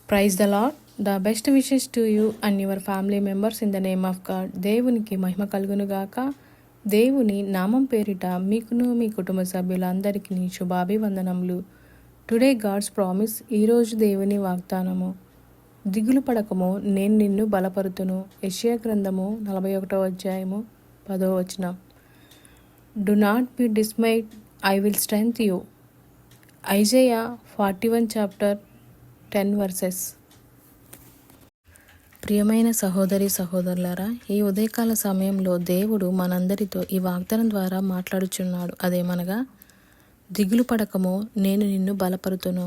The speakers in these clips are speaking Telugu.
Praise the Lord. The best wishes to you and your family members in the name of God. దేవునికి మహిమ కలుగునుగాక. దేవుని నామం పేరిట మీకును మీ కుటుంబ సభ్యులందరికీ శుభాభివందనములు. Today God's promise. ఈరోజు దేవుని వాగ్దానము. దిగులు పడకము, నేను నిన్ను బలపరుతును. యెషయా గ్రంథము 41వ అధ్యాయము 10వ వచనం. Do not be dismayed, I will strength you. Isaiah 41 chapter 10 versus. ప్రియమైన సహోదరి సహోదరులారా, ఈ ఉదయకాల సమయంలో దేవుడు మనందరితో ఈ వాగ్దానం ద్వారా మాట్లాడుచున్నాడు. అదేమనగా, దిగులు పడకము, నేను నిన్ను బలపరుతును.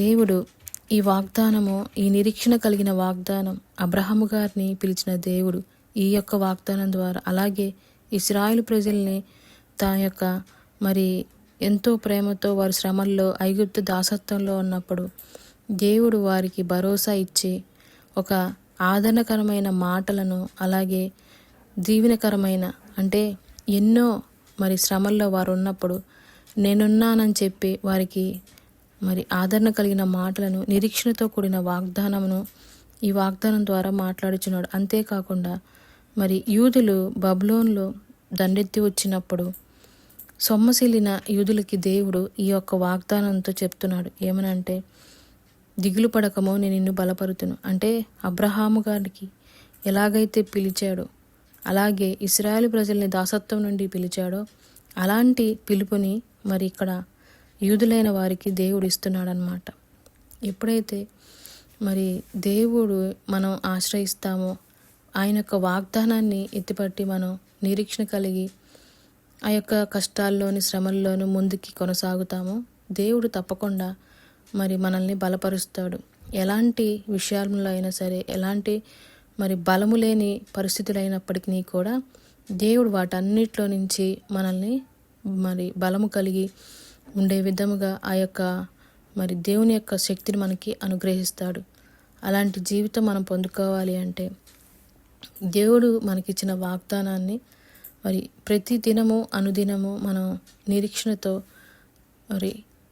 దేవుడు ఈ వాగ్దానము, ఈ నిరీక్షణ కలిగిన వాగ్దానం, అబ్రహాము గారిని పిలిచిన దేవుడు ఈ యొక్క వాగ్దానం ద్వారా, అలాగే ఇశ్రాయేలు ప్రజల్ని ఎంతో ప్రేమతో వారి శ్రమల్లో ఐగుప్తు దాసత్వంలో ఉన్నప్పుడు దేవుడు వారికి భరోసా ఇచ్చి ఒక ఆదరణకరమైన మాటలను, అలాగే దీవెనకరమైన, అంటే ఎన్నో శ్రమల్లో వారు ఉన్నప్పుడు నేనున్నానని చెప్పి వారికి ఆదరణ కలిగిన మాటలను, నిరీక్షణతో కూడిన వాగ్దానమును ఈ వాగ్దానం ద్వారా మాట్లాడుచున్నాడు. అంతేకాకుండా యూదులు బబులోనులో దండెత్తి వచ్చినప్పుడు సొమ్మసిల్లిన యూదులకి దేవుడు ఈ యొక్క వాగ్దానంతో చెప్తున్నాడు. ఏమనంటే, దిగులు పడకమో, నేను నిన్ను బలపరుతును. అంటే అబ్రహాము గారికి ఎలాగైతే పిలిచాడో, అలాగే ఇశ్రాయేలు ప్రజల్ని దాసత్వం నుండి పిలిచాడో, అలాంటి పిలుపుని ఇక్కడ యూదులైన వారికి దేవుడు ఇస్తున్నాడనమాట. ఎప్పుడైతే దేవుడు మనం ఆశ్రయిస్తామో, ఆయన యొక్క వాగ్దానాన్ని ఎత్తిపట్టి మనం నిరీక్షణ కలిగి ఆ యొక్క కష్టాల్లోని, శ్రమల్లోనూ ముందుకి కొనసాగుతామో, దేవుడు తప్పకుండా మనల్ని బలపరుస్తాడు. ఎలాంటి విషయాల్లో అయినా సరే, ఎలాంటి బలము లేని పరిస్థితులైనప్పటికీ కూడా దేవుడు వాటన్నిటిలో నుంచి మనల్ని బలము కలిగి ఉండే విధముగా ఆ యొక్క దేవుని యొక్క శక్తిని మనకి అనుగ్రహిస్తాడు. అలాంటి జీవితం మనం పొందుకోవాలి అంటే దేవుడు మనకిచ్చిన వాగ్దానాన్ని ప్రతి దినము, అనుదినము మనం నిరీక్షణతో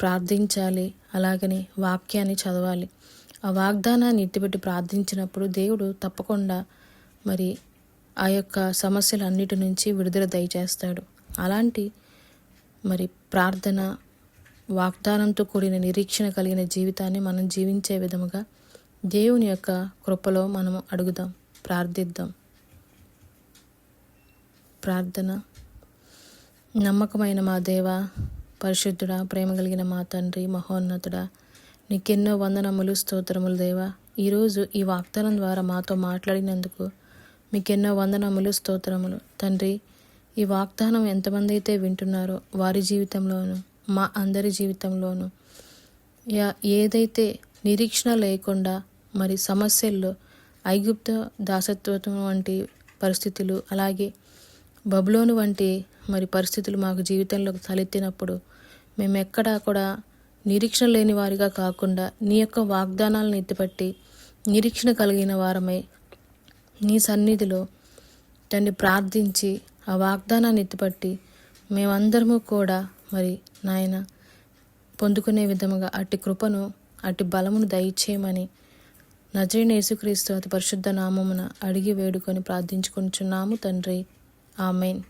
ప్రార్థించాలి. అలాగనే వాక్యాన్ని చదవాలి. ఆ వాగ్దానాన్ని ఎత్తిపెట్టి ప్రార్థించినప్పుడు దేవుడు తప్పకుండా ఆ యొక్క సమస్యలన్నిటి నుంచి విడుదల దయచేస్తాడు. అలాంటి ప్రార్థన, వాగ్దానంతో కూడిన నిరీక్షణ కలిగిన జీవితాన్ని మనం జీవించే విధముగా దేవుని యొక్క కృపలో మనము అడుగుదాం, ప్రార్థిద్దాం. ప్రార్థన. నమ్మకమైన మా దేవా, పరిశుద్ధుడా, ప్రేమ కలిగిన మా తండ్రి, మహోన్నతుడా, నీకెన్నో వందనములు, స్తోత్రములు దేవా. ఈరోజు ఈ వాగ్దానం ద్వారా మాతో మాట్లాడినందుకు మీకెన్నో వందనములు, స్తోత్రములు తండ్రి. ఈ వాగ్దానం ఎంతమంది అయితే వింటున్నారో వారి జీవితంలోనూ, మా అందరి జీవితంలోనూ ఏదైతే నిరీక్షణ లేకుండా సమస్యల్లో, ఐగుప్తు దాసత్వం వంటి పరిస్థితులు, అలాగే బబులోను వంటి పరిస్థితులు మాకు జీవితంలో తలెత్తినప్పుడు మేము ఎక్కడా కూడా నిరీక్షణ లేని వారిగా కాకుండా నీ యొక్క వాగ్దానాలను ఎత్తిపట్టి నిరీక్షణ కలిగిన వారమై నీ సన్నిధిలో తండ్రి ప్రార్థించి ఆ వాగ్దానాన్ని ఎత్తిపట్టి మేమందరము కూడా నాయన పొందుకునే విధముగా అట్టి కృపను, అట్టి బలమును దయచేయమని నజరేయుడైన యేసుక్రీస్తు అతి పరిశుద్ధ నామమున అడిగి వేడుకొని ప్రార్థించుకొనుచున్నాము తండ్రి. ఆమేన్.